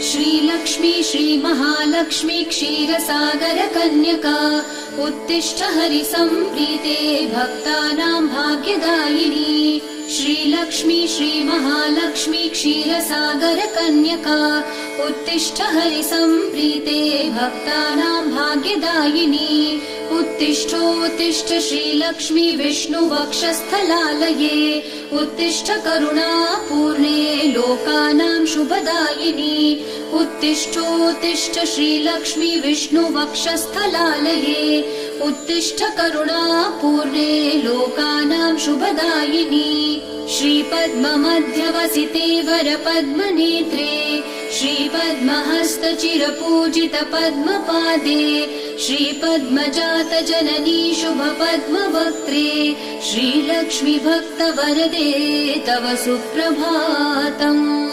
श्रीलक्ष्मी श्रीमहालक्ष्मी क्षीरसागर कन्यका उत्तिष्ठ हरिसम्प्रीते भक्तानां भाग्यदायिनी। श्रीलक्ष्मी श्रीमहालक्ष्मी क्षीरसागर कन्यका उत्तिष्ठ हरिसम्प्रीते भक्तानां भाग्यदायिनी। उत्तिष्ठोत्तिष्ठ श्रीलक्ष्मी विष्णुवक्षस्थलालये उत्तिष्ठ करुणापूर्णे लोकानां शुभदायिनी। उत्तिष्ठोत्तिष्ठ श्रीलक्ष्मी विष्णुवक्षस्थलालये उत्तिष्ठ करुणापूर्णे लोकानां शुभदायिनी। श्रीपद्ममध्यवसिते वरपद्मनेत्रे श्रीपद्महस्तचिरपूजित पद्मपादे श्रीपद्मजात जननी शुभपद्मवक्त्रे श्रीलक्ष्मी भक्तवरदे तव सुप्रभातम्।